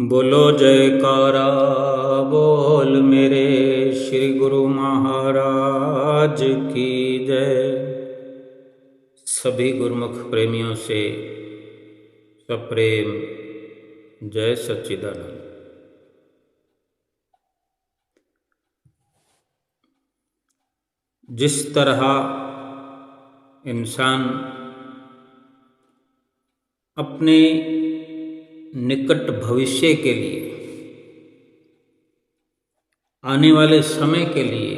बोलो जयकारा बोल मेरे श्री गुरु महाराज की जय। सभी गुरुमुख प्रेमियों से सप्रेम जय सच्चिदानंद। जिस तरह इंसान अपने निकट भविष्य के लिए, आने वाले समय के लिए,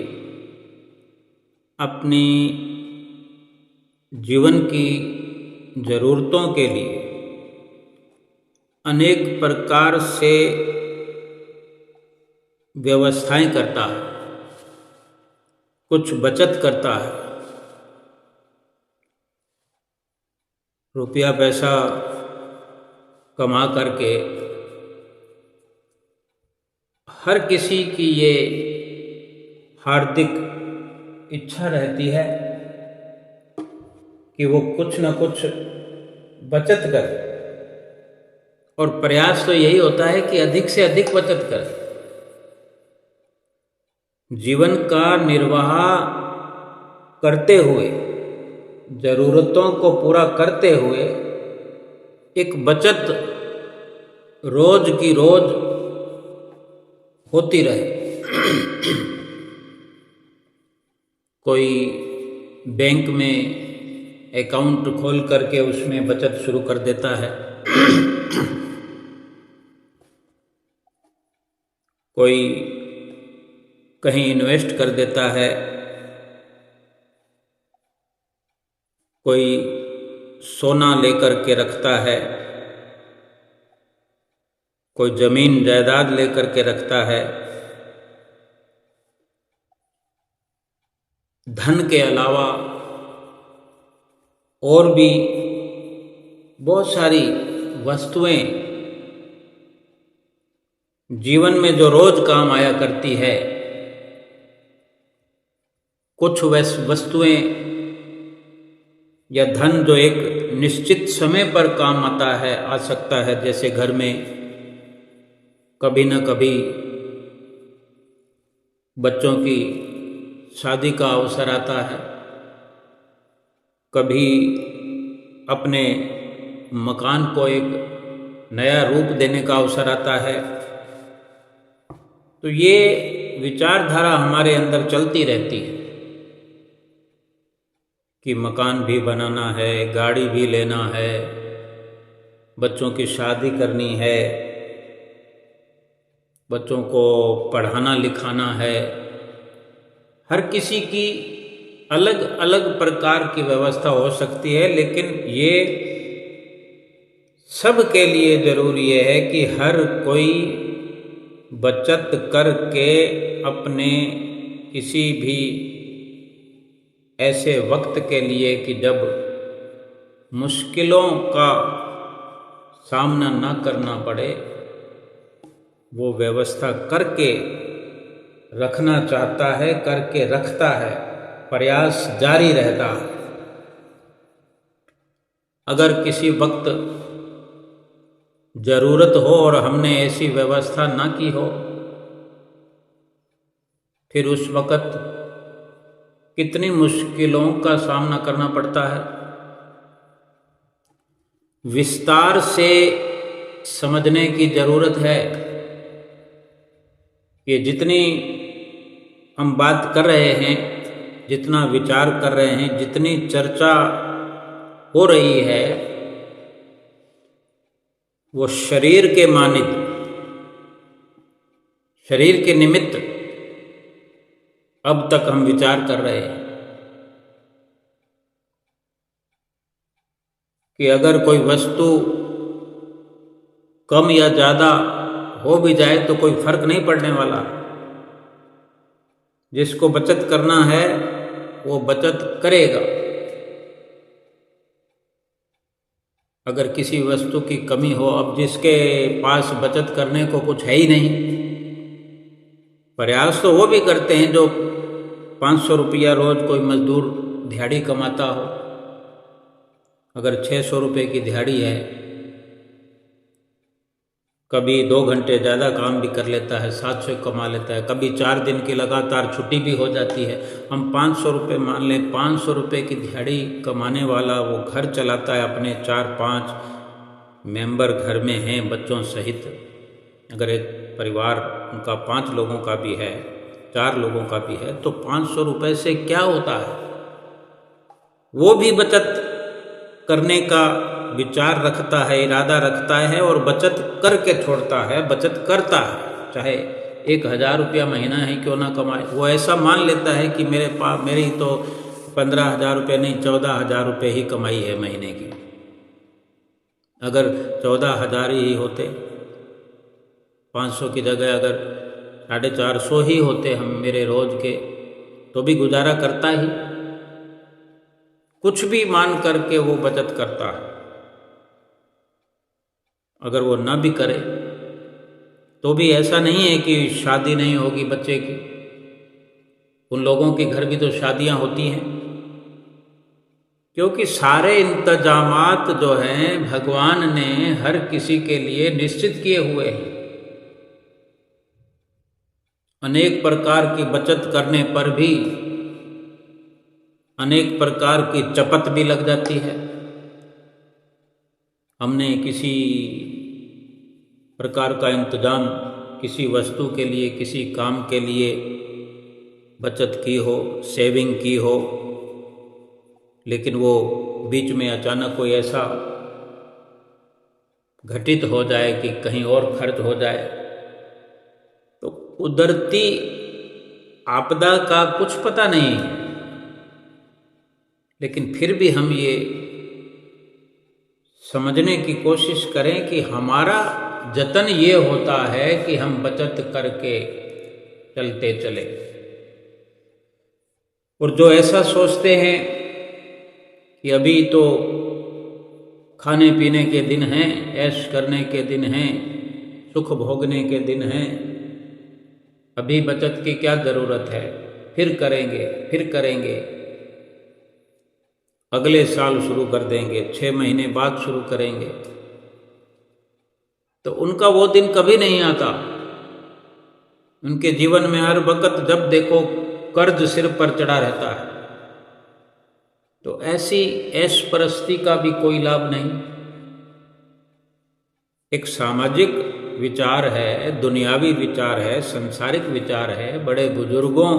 अपनी जीवन की ज़रूरतों के लिए अनेक प्रकार से व्यवस्थाएं करता है, कुछ बचत करता है, रुपया पैसा कमा करके हर किसी की ये हार्दिक इच्छा रहती है कि वो कुछ न कुछ बचत करे, और प्रयास तो यही होता है कि अधिक से अधिक बचत करे। जीवन का निर्वाह करते हुए, जरूरतों को पूरा करते हुए एक बचत रोज की रोज होती रहे। कोई बैंक में अकाउंट खोल करके उसमें बचत शुरू कर देता है, कोई कहीं इन्वेस्ट कर देता है, कोई सोना लेकर के रखता है, कोई जमीन जायदाद लेकर के रखता है। धन के अलावा और भी बहुत सारी वस्तुएं जीवन में जो रोज काम आया करती है, कुछ वस्तुएं या धन जो एक निश्चित समय पर काम आता है, आ सकता है। जैसे घर में कभी न कभी बच्चों की शादी का अवसर आता है, कभी अपने मकान को एक नया रूप देने का अवसर आता है। तो ये विचारधारा हमारे अंदर चलती रहती है कि मकान भी बनाना है, गाड़ी भी लेना है, बच्चों की शादी करनी है, बच्चों को पढ़ाना लिखाना है। हर किसी की अलग अलग प्रकार की व्यवस्था हो सकती है, लेकिन ये सब के लिए जरूरी है कि हर कोई बचत करके अपने किसी भी ऐसे वक्त के लिए कि जब मुश्किलों का सामना न करना पड़े, वो व्यवस्था करके रखना चाहता है, करके रखता है, प्रयास जारी रहता है। अगर किसी वक्त जरूरत हो और हमने ऐसी व्यवस्था ना की हो, फिर उस वक्त कितनी मुश्किलों का सामना करना पड़ता है। विस्तार से समझने की जरूरत है कि जितनी हम बात कर रहे हैं, जितना विचार कर रहे हैं, जितनी चर्चा हो रही है, वो शरीर के मानित, शरीर के निमित्त अब तक हम विचार कर रहे हैं कि अगर कोई वस्तु कम या ज़्यादा हो भी जाए तो कोई फर्क नहीं पड़ने वाला। जिसको बचत करना है वो बचत करेगा। अगर किसी वस्तु की कमी हो, अब जिसके पास बचत करने को कुछ है ही नहीं, प्रयास तो वो भी करते हैं जो 500 रुपया रोज कोई मजदूर दिहाड़ी कमाता हो। अगर 600 रुपये की दिहाड़ी है, कभी 2 घंटे ज़्यादा काम भी कर लेता है, 700 कमा लेता है, कभी 4 दिन की लगातार छुट्टी भी हो जाती है। हम 500 रुपये मान लें, 500 रुपये की दिहाड़ी कमाने वाला वो घर चलाता है, अपने 4-5 मेंबर घर में हैं बच्चों सहित। अगर एक परिवार उनका 5 लोगों का भी है, 4 लोगों का भी है, तो 500 रुपये से क्या होता है? वो भी बचत करने का विचार रखता है, इरादा रखता है और बचत करके छोड़ता है, बचत करता है। चाहे 1,000 रुपया महीना ही क्यों ना कमाए, वो ऐसा मान लेता है कि मेरी तो 15,000 रुपये नहीं, 14,000 रुपये ही कमाई है महीने की। अगर 14,000 ही होते, 500 की जगह अगर 450 ही होते हम मेरे रोज के, तो भी गुजारा करता ही। कुछ भी मान करके वो बचत करता है। अगर वो ना भी करे तो भी ऐसा नहीं है कि शादी नहीं होगी बच्चे की। उन लोगों के घर भी तो शादियां होती हैं, क्योंकि सारे इंतजामात जो हैं भगवान ने हर किसी के लिए निश्चित किए हुए हैं। अनेक प्रकार की बचत करने पर भी अनेक प्रकार की चपत भी लग जाती है। हमने किसी प्रकार का इंतजाम किसी वस्तु के लिए, किसी काम के लिए बचत की हो, सेविंग की हो, लेकिन वो बीच में अचानक कोई ऐसा घटित हो जाए कि कहीं और खर्च हो जाए, तो कुदरती आपदा का कुछ पता नहीं है। लेकिन फिर भी हम ये समझने की कोशिश करें कि हमारा जतन ये होता है कि हम बचत करके चलते चले। और जो ऐसा सोचते हैं कि अभी तो खाने पीने के दिन हैं, ऐश करने के दिन हैं, सुख भोगने के दिन हैं, अभी बचत की क्या ज़रूरत है, फिर करेंगे, अगले साल शुरू कर देंगे, 6 महीने बाद शुरू करेंगे, तो उनका वो दिन कभी नहीं आता। उनके जीवन में हर वक्त जब देखो कर्ज सिर पर चढ़ा रहता है। तो ऐसी ऐश परस्ती का भी कोई लाभ नहीं। एक सामाजिक विचार है, दुनियावी विचार है, संसारिक विचार है। बड़े बुजुर्गों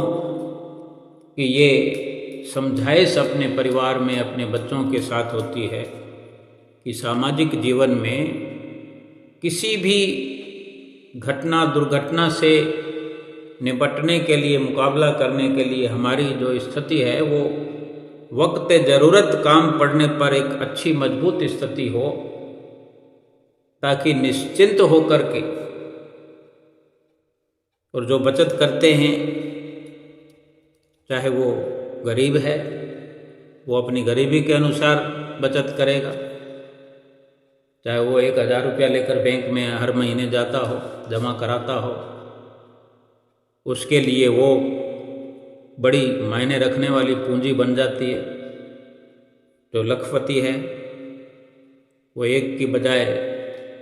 की ये समझाइश अपने परिवार में अपने बच्चों के साथ होती है कि सामाजिक जीवन में किसी भी घटना दुर्घटना से निपटने के लिए, मुकाबला करने के लिए हमारी जो स्थिति है वो वक्त ज़रूरत काम पड़ने पर एक अच्छी मजबूत स्थिति हो, ताकि निश्चिंत होकर के, और जो बचत करते हैं चाहे वो गरीब है, वो अपनी गरीबी के अनुसार बचत करेगा। चाहे वो 1,000 रुपया लेकर बैंक में हर महीने जाता हो, जमा कराता हो, उसके लिए वो बड़ी मायने रखने वाली पूंजी बन जाती है। जो लखपति है वो एक की बजाय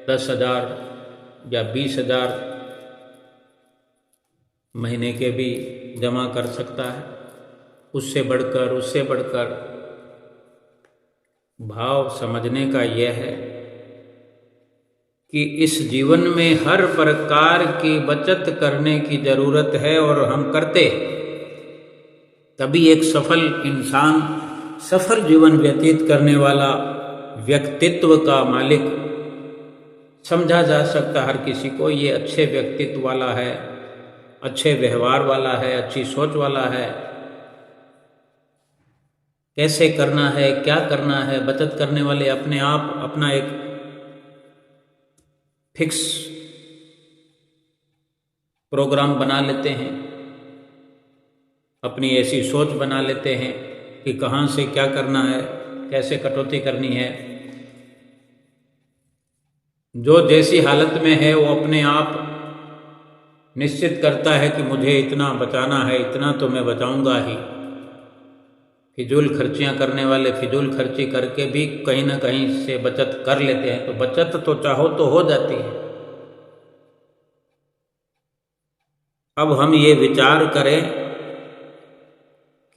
10,000 या 20,000 महीने के भी जमा कर सकता है। उससे बढ़कर भाव समझने का यह है कि इस जीवन में हर प्रकार की बचत करने की ज़रूरत है, और हम करते तभी एक सफल इंसान, सफल जीवन व्यतीत करने वाला व्यक्तित्व का मालिक समझा जा सकता। हर किसी को ये अच्छे व्यक्तित्व वाला है, अच्छे व्यवहार वाला है, अच्छी सोच वाला है। कैसे करना है, क्या करना है, बचत करने वाले अपने आप अपना एक फिक्स प्रोग्राम बना लेते हैं, अपनी ऐसी सोच बना लेते हैं कि कहाँ से क्या करना है, कैसे कटौती करनी है। जो जैसी हालत में है वो अपने आप निश्चित करता है कि मुझे इतना बचाना है, इतना तो मैं बचाऊंगा ही। फिजूल खर्चियाँ करने वाले फिजूल खर्ची करके भी कहीं ना कहीं से बचत कर लेते हैं, तो बचत तो चाहो तो हो जाती है। अब हम ये विचार करें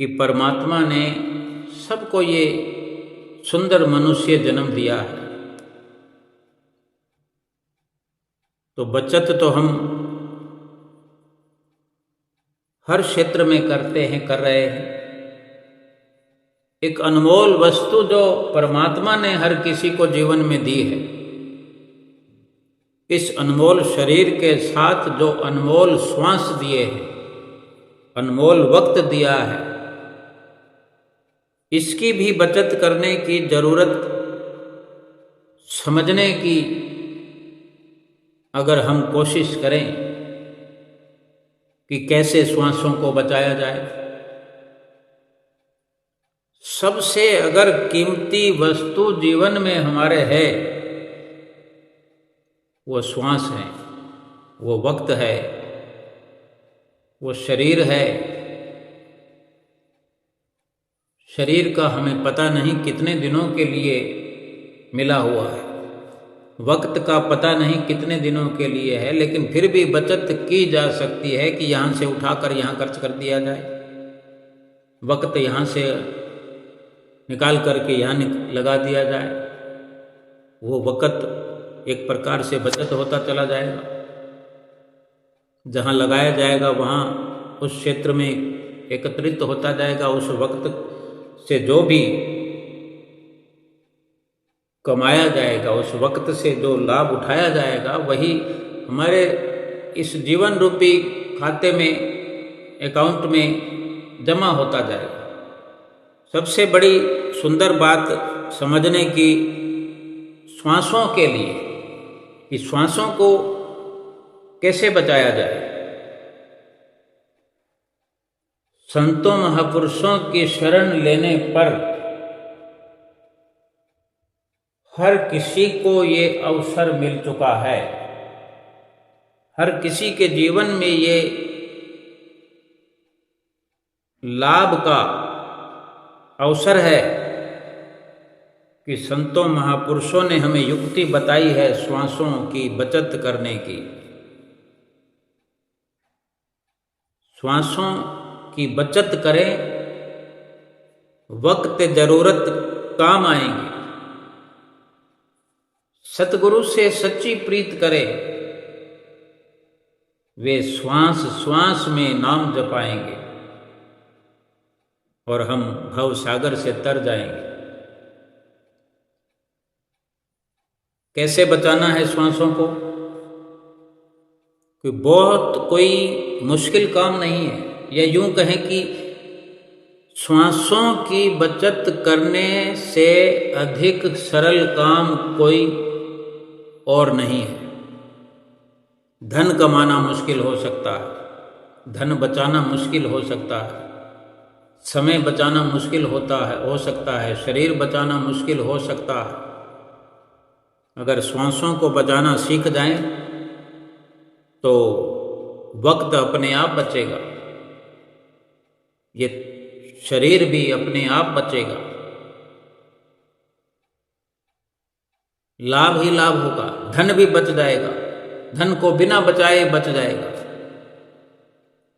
कि परमात्मा ने सबको ये सुंदर मनुष्य जन्म दिया है, तो बचत तो हम हर क्षेत्र में करते हैं, कर रहे हैं। एक अनमोल वस्तु जो परमात्मा ने हर किसी को जीवन में दी है, इस अनमोल शरीर के साथ जो अनमोल श्वास दिए हैं, अनमोल वक्त दिया है, इसकी भी बचत करने की जरूरत समझने की अगर हम कोशिश करें कि कैसे श्वासों को बचाया जाए। सबसे अगर कीमती वस्तु जीवन में हमारे है वो श्वास है, वो वक्त है, वो शरीर है। शरीर का हमें पता नहीं कितने दिनों के लिए मिला हुआ है, वक्त का पता नहीं कितने दिनों के लिए है, लेकिन फिर भी बचत की जा सकती है कि यहाँ से उठाकर यहाँ खर्च कर दिया जाए, वक्त यहाँ से निकाल करके यहाँ लगा दिया जाए। वो वक्त एक प्रकार से बचत होता चला जाएगा। जहाँ लगाया जाएगा वहाँ उस क्षेत्र में एकत्रित होता जाएगा। उस वक्त से जो भी कमाया जाएगा, उस वक्त से जो लाभ उठाया जाएगा, वही हमारे इस जीवन रूपी खाते में, अकाउंट में जमा होता जाएगा। सबसे बड़ी सुंदर बात समझने की श्वासों के लिए कि श्वासों को कैसे बचाया जाए। संतों महापुरुषों की शरण लेने पर हर किसी को ये अवसर मिल चुका है। हर किसी के जीवन में ये लाभ का अवसर है कि संतों महापुरुषों ने हमें युक्ति बताई है श्वासों की बचत करने की। श्वासों की बचत करें, वक्त जरूरत काम आएंगे। सतगुरु से सच्ची प्रीत करें, वे श्वास श्वास में नाम जपाएंगे और हम भव सागर से तर जाएंगे। कैसे बचाना है श्वासों को? कि बहुत कोई मुश्किल काम नहीं है, या यूं कहें कि श्वासों की बचत करने से अधिक सरल काम कोई और नहीं है। धन कमाना मुश्किल हो सकता है, धन बचाना मुश्किल हो सकता है, समय बचाना मुश्किल हो सकता है, शरीर बचाना मुश्किल हो सकता है। अगर श्वासों को बचाना सीख जाएं तो वक्त अपने आप बचेगा, ये शरीर भी अपने आप बचेगा, लाभ ही लाभ होगा, धन भी बच जाएगा। धन को बिना बचाए बच जाएगा।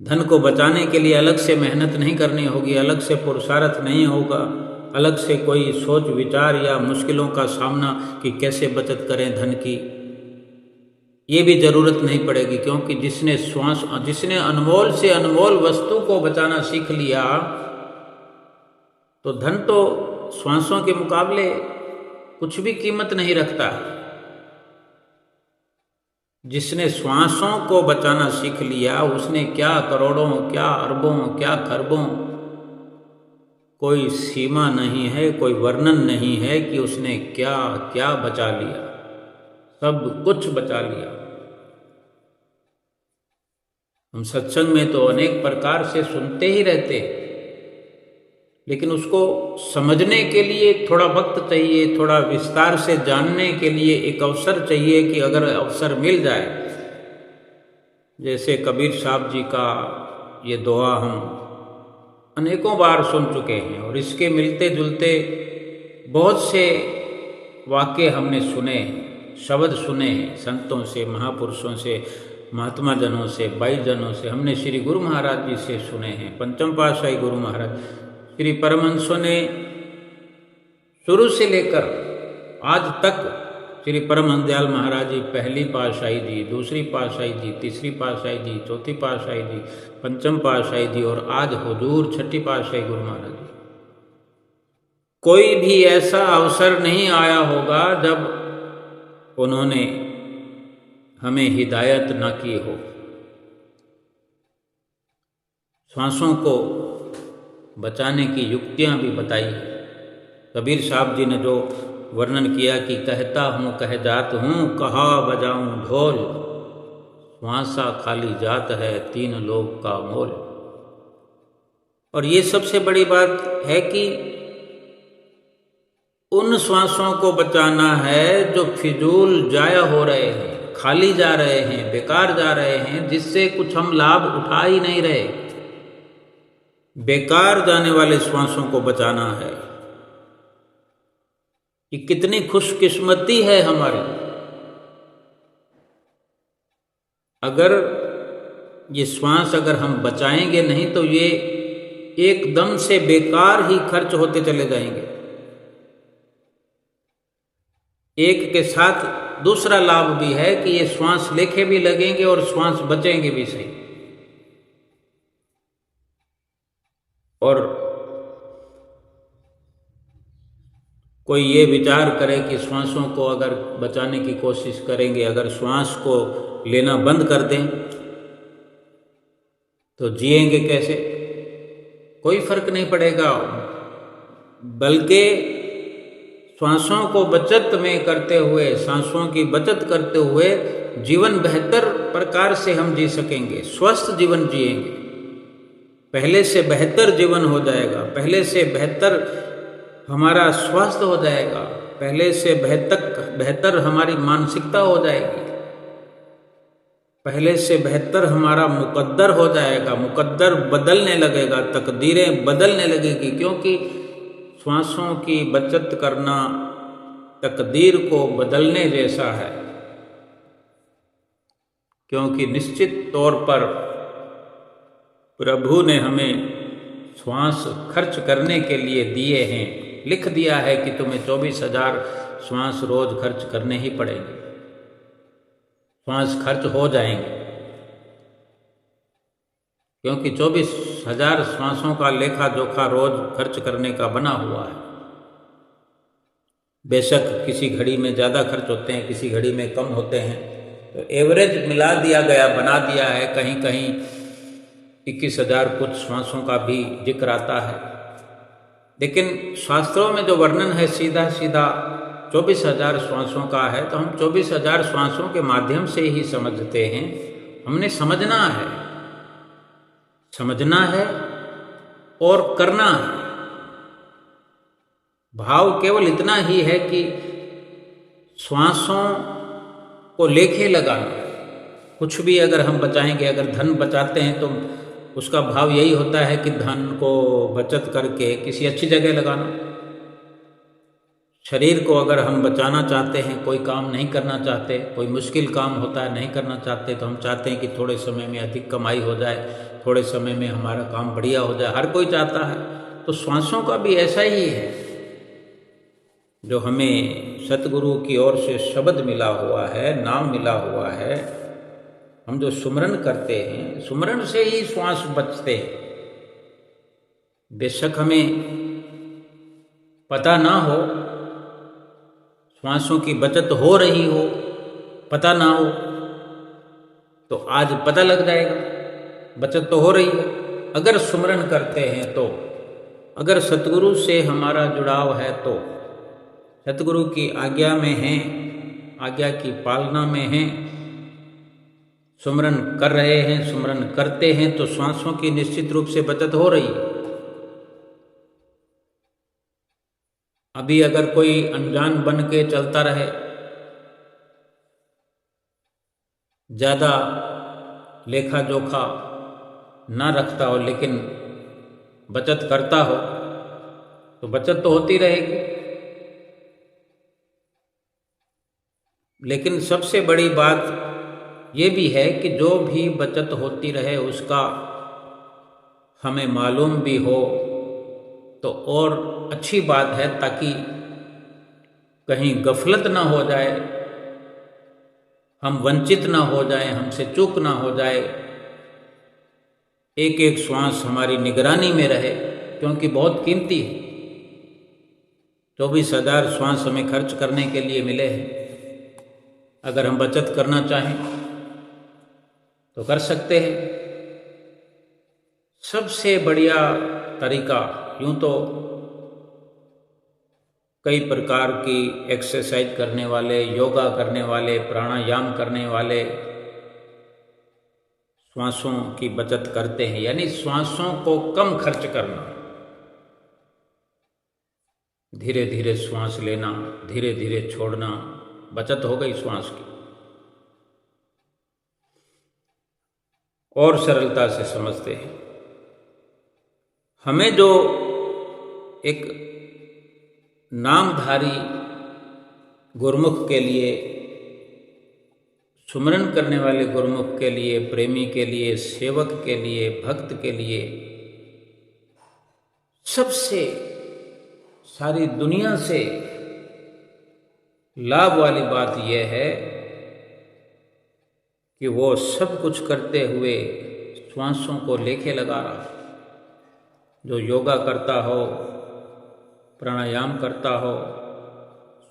धन को बचाने के लिए अलग से मेहनत नहीं करनी होगी, अलग से पुरुषार्थ नहीं होगा, अलग से कोई सोच विचार या मुश्किलों का सामना कि कैसे बचत करें धन की, ये भी जरूरत नहीं पड़ेगी। क्योंकि जिसने अनमोल से अनमोल वस्तु को बचाना सीख लिया, तो धन तो श्वासों के मुकाबले कुछ भी कीमत नहीं रखता। जिसने श्वासों को बचाना सीख लिया, उसने क्या करोड़ों, क्या अरबों, क्या खरबों, कोई सीमा नहीं है, कोई वर्णन नहीं है कि उसने क्या क्या बचा लिया। सब कुछ बचा लिया। हम सत्संग में तो अनेक प्रकार से सुनते ही रहते, लेकिन उसको समझने के लिए थोड़ा वक्त चाहिए, थोड़ा विस्तार से जानने के लिए एक अवसर चाहिए कि अगर अवसर मिल जाए, जैसे कबीर साहब जी का ये दोहा हम अनेकों बार सुन चुके हैं और इसके मिलते जुलते बहुत से वाक्य हमने सुने हैं, शब्द सुने हैं संतों से, महापुरुषों से, महात्मा जनों से, 22 जनों से, हमने श्री गुरु महाराज जी से सुने हैं। पंचम पातशाही गुरु महाराज, श्री परमहंसों ने शुरू से लेकर आज तक श्री परमहंस दयाल महाराज जी, पहली पातशाही जी, दूसरी पातशाही जी, तीसरी पातशाही जी, चौथी पातशाही जी, पंचम पातशाही जी और आज हुजूर छठी पातशाही गुरु महाराज जी, कोई भी ऐसा अवसर नहीं आया होगा जब उन्होंने हमें हिदायत ना की हो। श्वासों को बचाने की युक्तियां भी बताई है। कबीर साहब जी ने जो वर्णन किया कि कहता हूँ कह जात हूँ, कहा बजाऊं ढोल, श्वासा खाली जात है, 3 लोग का मोल। और ये सबसे बड़ी बात है कि उन श्वासों को बचाना है जो फिजूल जाया हो रहे हैं, खाली जा रहे हैं, बेकार जा रहे हैं, जिससे कुछ हम लाभ उठा ही नहीं रहे। बेकार जाने वाले श्वासों को बचाना है। ये कितनी खुशकिस्मती है हमारी। अगर ये श्वास अगर हम बचाएंगे नहीं तो ये एकदम से बेकार ही खर्च होते चले जाएंगे। एक के साथ दूसरा लाभ भी है कि ये श्वास लेखे भी लगेंगे और श्वास बचेंगे भी सही। और कोई ये विचार करे कि श्वासों को अगर बचाने की कोशिश करेंगे, अगर श्वास को लेना बंद कर दें तो जिएंगे कैसे? कोई फर्क नहीं पड़ेगा। बल्कि श्वासों को बचत में करते हुए, सांसों की बचत करते हुए जीवन बेहतर प्रकार से हम जी सकेंगे, स्वस्थ जीवन जिएंगे। पहले से बेहतर जीवन हो जाएगा, पहले से बेहतर हमारा स्वास्थ्य हो जाएगा, पहले से बेहतर हमारी मानसिकता हो जाएगी, पहले से बेहतर हमारा मुकद्दर हो जाएगा, मुकद्दर बदलने लगेगा, तकदीरें बदलने लगेगी। क्योंकि श्वासों की बचत करना तकदीर को बदलने जैसा है। क्योंकि निश्चित तौर पर प्रभु ने हमें श्वास खर्च करने के लिए दिए हैं, लिख दिया है कि तुम्हें 24,000 श्वास रोज खर्च करने ही पड़ेंगे, श्वास खर्च हो जाएंगे। क्योंकि 24,000 श्वासों का लेखा जोखा रोज खर्च करने का बना हुआ है। बेशक किसी घड़ी में ज़्यादा खर्च होते हैं, किसी घड़ी में कम होते हैं, तो एवरेज मिला दिया गया, बना दिया है। कहीं कहीं 21,000 कुछ श्वासों का भी जिक्र आता है। लेकिन शास्त्रों में जो वर्णन है सीधा सीधा 24,000 श्वासों का है। तो हम 24,000 श्वासों के माध्यम से ही समझते हैं। हमने समझना है और करना है। भाव केवल इतना ही है कि श्वासों को लेखे लगाना। कुछ भी अगर हम बचाएंगे, अगर धन बचाते हैं तो उसका भाव यही होता है कि धन को बचत करके किसी अच्छी जगह लगाना। शरीर को अगर हम बचाना चाहते हैं, कोई काम नहीं करना चाहते, कोई मुश्किल काम होता है नहीं करना चाहते, तो हम चाहते हैं कि थोड़े समय में अधिक कमाई हो जाए, थोड़े समय में हमारा काम बढ़िया हो जाए, हर कोई चाहता है। तो श्वासों का भी ऐसा ही है। जो हमें सतगुरु की ओर से शब्द मिला हुआ है, नाम मिला हुआ है, हम जो सुमरन करते हैं, सुमरन से ही श्वास बचते हैं। बेशक हमें पता ना हो, श्वासों की बचत हो रही हो, पता ना हो, तो आज पता लग जाएगा बचत तो हो रही है। अगर सुमरन करते हैं तो, अगर सतगुरु से हमारा जुड़ाव है तो, सतगुरु की आज्ञा में हैं, आज्ञा की पालना में हैं, सुमरन कर रहे हैं, सुमरन करते हैं, तो श्वासों की निश्चित रूप से बचत हो रही है। अभी अगर कोई अनजान बन के चलता रहे, ज़्यादा लेखा जोखा ना रखता हो, लेकिन बचत करता हो, तो बचत तो होती रहेगी। लेकिन सबसे बड़ी बात ये भी है कि जो भी बचत होती रहे उसका हमें मालूम भी हो तो और अच्छी बात है, ताकि कहीं गफलत ना हो जाए, हम वंचित ना हो जाएं, हमसे चूक ना हो जाए, एक एक श्वास हमारी निगरानी में रहे, क्योंकि बहुत कीमती है। 24,000 श्वास हमें खर्च करने के लिए मिले हैं। अगर हम बचत करना चाहें तो कर सकते हैं। सबसे बढ़िया तरीका, यूं तो कई प्रकार की एक्सरसाइज करने वाले, योगा करने वाले, प्राणायाम करने वाले श्वासों की बचत करते हैं, यानी श्वासों को कम खर्च करना, धीरे धीरे श्वास लेना, धीरे धीरे छोड़ना, बचत हो गई श्वास की। और सरलता से समझते हैं, हमें जो एक नामधारी गुरुमुख के लिए, सुमरन करने वाले गुरुमुख के लिए, प्रेमी के लिए, सेवक के लिए, भक्त के लिए सबसे सारी दुनिया से लाभ वाली बात यह है कि वो सब कुछ करते हुए श्वासों को लेके लगा रहा है। जो योगा करता हो, प्राणायाम करता हो,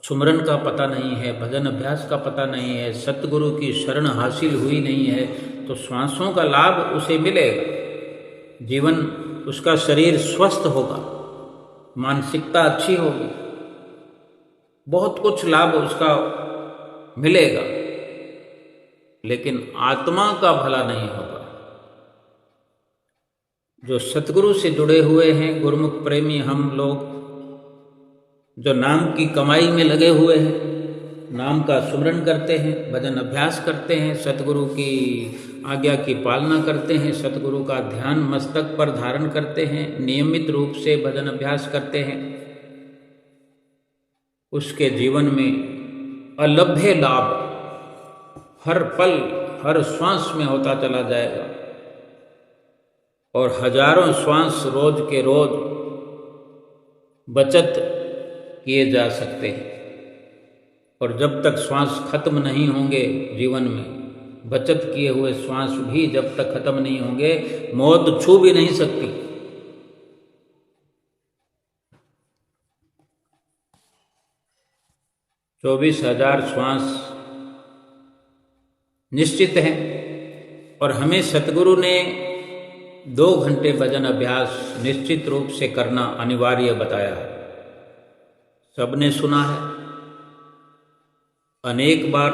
सुमरन का पता नहीं है, भजन अभ्यास का पता नहीं है, सतगुरु की शरण हासिल हुई नहीं है, तो श्वासों का लाभ उसे मिलेगा। जीवन, उसका शरीर स्वस्थ होगा, मानसिकता अच्छी होगी, बहुत कुछ लाभ उसका मिलेगा, लेकिन आत्मा का भला नहीं होगा। जो सतगुरु से जुड़े हुए हैं, गुरुमुख प्रेमी हम लोग, जो नाम की कमाई में लगे हुए हैं, नाम का सुमरन करते हैं, भजन अभ्यास करते हैं, सतगुरु की आज्ञा की पालना करते हैं, सतगुरु का ध्यान मस्तक पर धारण करते हैं, नियमित रूप से भजन अभ्यास करते हैं, उसके जीवन में अलभ्य लाभ हर पल, हर श्वास में होता चला जाएगा, और हजारों श्वास रोज के रोज बचत किए जा सकते हैं। और जब तक श्वास खत्म नहीं होंगे जीवन में, बचत किए हुए श्वास भी जब तक खत्म नहीं होंगे, मौत छू भी नहीं सकती। चौबीस 24,000 श्वास निश्चित हैं, और हमें सतगुरु ने 2 घंटे भजन अभ्यास निश्चित रूप से करना अनिवार्य बताया है। सबने सुना है, अनेक बार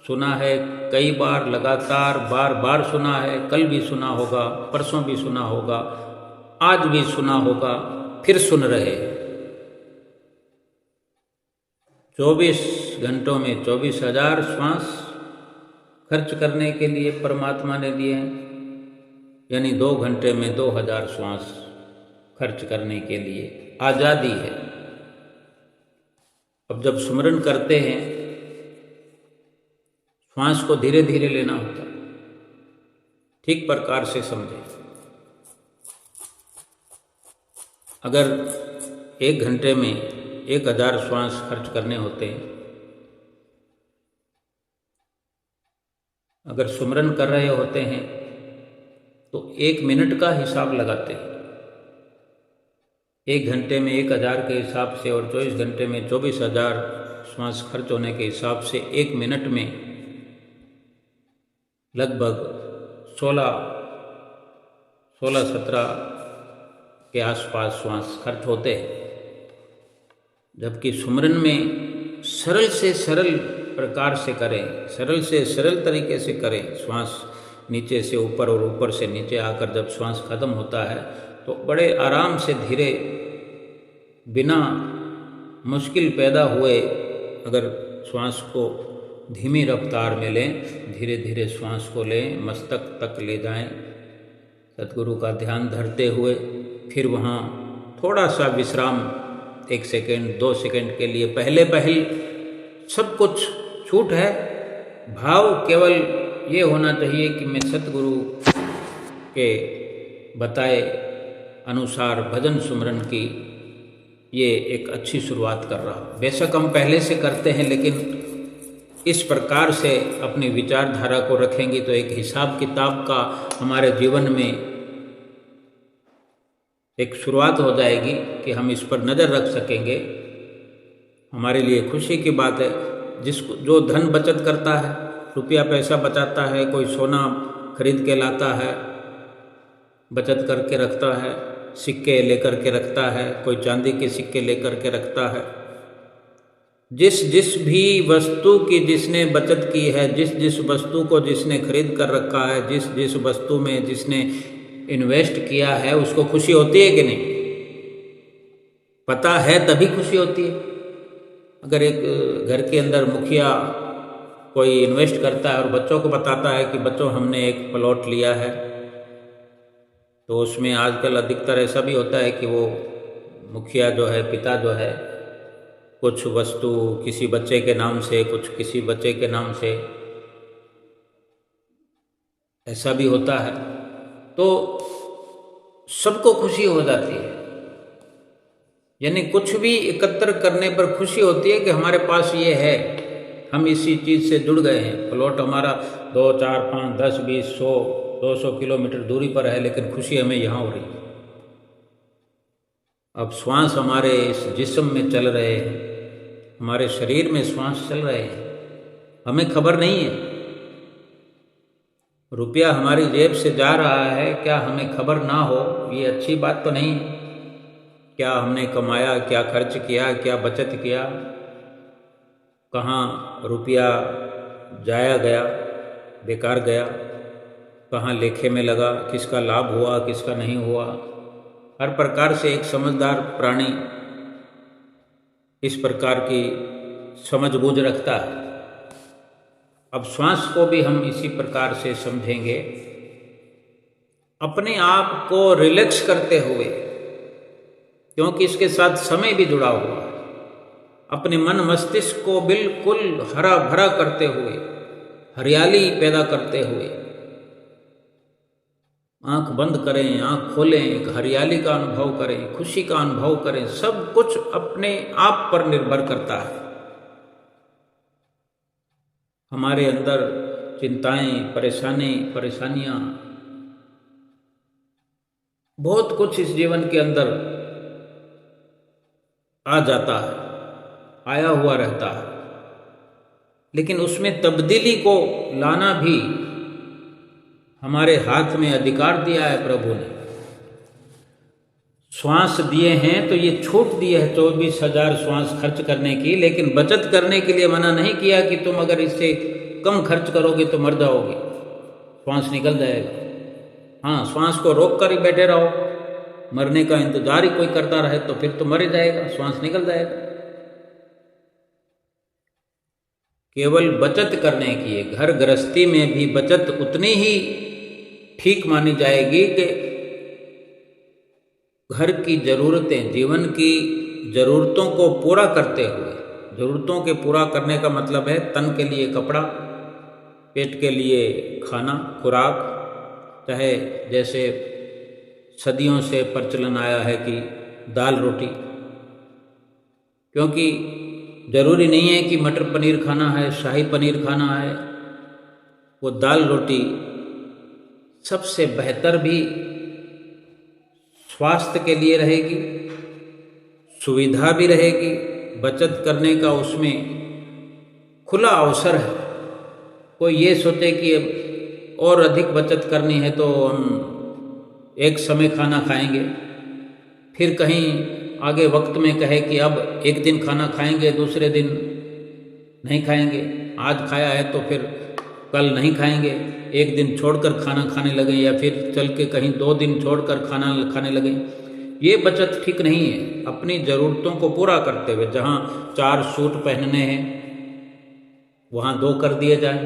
सुना है, कई बार लगातार बार बार सुना है, कल भी सुना होगा, परसों भी सुना होगा, आज भी सुना होगा, फिर सुन रहे हैं। 24 घंटों में 24,000 श्वास खर्च करने के लिए परमात्मा ने दिए हैं, यानी 2 घंटे में 2,000 श्वास खर्च करने के लिए आज़ादी है। अब जब सुमरन करते हैं, श्वास को धीरे धीरे लेना होता है, ठीक प्रकार से समझें। अगर 1 घंटे में 1,000 श्वास खर्च करने होते हैं, अगर सुमरन कर रहे होते हैं तो 1 मिनट का हिसाब लगाते हैं। 1 घंटे में 1,000 के हिसाब से और 24 घंटे में 24,000 श्वास खर्च होने के हिसाब से 1 मिनट में लगभग 16-17 के आसपास श्वास खर्च होते हैं। जबकि सुमरन में सरल से सरल प्रकार से करें, सरल से सरल तरीके से करें, श्वास नीचे से ऊपर और ऊपर से नीचे आकर जब श्वास खत्म होता है तो बड़े आराम से धीरे, बिना मुश्किल पैदा हुए, अगर श्वास को धीमी रफ्तार में लें, धीरे धीरे श्वास को लें, मस्तक तक ले जाएं, सतगुरु का ध्यान धरते हुए, फिर वहाँ थोड़ा सा विश्राम, 1 सेकेंड 2 सेकेंड के लिए, पहले सब कुछ छूट है, भाव केवल ये होना चाहिए कि मैं सतगुरु के बताए अनुसार भजन सुमरन की ये एक अच्छी शुरुआत कर रहा हूँ। बेशक हम पहले से करते हैं, लेकिन इस प्रकार से अपनी विचारधारा को रखेंगे तो एक हिसाब किताब का हमारे जीवन में एक शुरुआत हो जाएगी कि हम इस पर नज़र रख सकेंगे। हमारे लिए खुशी की बात है जिसको जो धन बचत करता है, रुपया पैसा बचाता है, कोई सोना खरीद के लाता है, बचत करके रखता है, सिक्के लेकर के रखता है, कोई चांदी के सिक्के लेकर के रखता है। जिस जिस भी वस्तु की जिसने बचत की है, जिस जिस वस्तु को जिसने खरीद कर रखा है, जिस जिस वस्तु में जिसने इन्वेस्ट किया है, उसको खुशी होती है कि नहीं? पता है तभी खुशी होती है। अगर एक घर के अंदर मुखिया कोई इन्वेस्ट करता है और बच्चों को बताता है कि बच्चों हमने एक प्लॉट लिया है, तो उसमें आजकल अधिकतर ऐसा भी होता है कि वो मुखिया जो है, पिता जो है, कुछ वस्तु किसी बच्चे के नाम से, कुछ किसी बच्चे के नाम से, ऐसा भी होता है। तो सबको खुशी हो जाती है, यानी कुछ भी एकत्र करने पर खुशी होती है कि हमारे पास ये है, हम इसी चीज़ से जुड़ गए हैं। प्लॉट हमारा 2, 4, 5, 10, 20, 100, 200 किलोमीटर दूरी पर है, लेकिन खुशी हमें यहाँ हो रही है। अब श्वास हमारे इस जिस्म में चल रहे हैं, हमारे शरीर में श्वास चल रहे हैं, हमें खबर नहीं है। रुपया हमारी जेब से जा रहा है, क्या हमें खबर ना हो? ये अच्छी बात तो नहीं है। क्या हमने कमाया, क्या खर्च किया, क्या बचत किया, कहाँ रुपया जाया गया, बेकार गया, कहाँ लेखे में लगा, किसका लाभ हुआ, किसका नहीं हुआ। हर प्रकार से एक समझदार प्राणी इस प्रकार की समझ बूझ रखता है। अब श्वास को भी हम इसी प्रकार से समझेंगे, अपने आप को रिलैक्स करते हुए, क्योंकि इसके साथ समय भी जुड़ा हुआ है। अपने मन मस्तिष्क को बिल्कुल हरा भरा करते हुए, हरियाली पैदा करते हुए, आंख बंद करें, आंख खोलें, एक हरियाली का अनुभव करें, खुशी का अनुभव करें। सब कुछ अपने आप पर निर्भर करता है। हमारे अंदर चिंताएं, परेशानियां, बहुत कुछ इस जीवन के अंदर आ जाता है, आया हुआ रहता है, लेकिन उसमें तब्दीली को लाना भी हमारे हाथ में अधिकार दिया है प्रभु ने। श्वास दिए हैं तो ये छूट दी है 24,000 श्वास खर्च करने की, लेकिन बचत करने के लिए मना नहीं किया कि तुम अगर इससे कम खर्च करोगे तो मर जाओगे, श्वास निकल जाएगा। हाँ, श्वास को रोक कर ही बैठे रहो, मरने का इंतजार ही कोई करता रहे तो फिर तो मर जाएगा, श्वास निकल जाएगा। केवल बचत करने की, घर गृहस्थी में भी बचत उतनी ही ठीक मानी जाएगी कि घर की ज़रूरतें, जीवन की ज़रूरतों को पूरा करते हुए, ज़रूरतों के पूरा करने का मतलब है तन के लिए कपड़ा, पेट के लिए खाना, खुराक, चाहे जैसे सदियों से प्रचलन आया है कि दाल रोटी, क्योंकि ज़रूरी नहीं है कि मटर पनीर खाना है, शाही पनीर खाना है। वो दाल रोटी सबसे बेहतर भी स्वास्थ्य के लिए रहेगी, सुविधा भी रहेगी, बचत करने का उसमें खुला अवसर है। कोई ये सोचे कि अब और अधिक बचत करनी है तो हम एक समय खाना खाएंगे, फिर कहीं आगे वक्त में कहे कि अब एक दिन खाना खाएंगे, दूसरे दिन नहीं खाएंगे, आज खाया है तो फिर कल नहीं खाएंगे, एक दिन छोड़कर खाना खाने लगे, या फिर चल के कहीं 2 दिन छोड़कर खाना खाने लगे। ये बचत ठीक नहीं है। अपनी ज़रूरतों को पूरा करते हुए, जहाँ 4 सूट पहनने हैं वहाँ 2 कर दिए जाएं,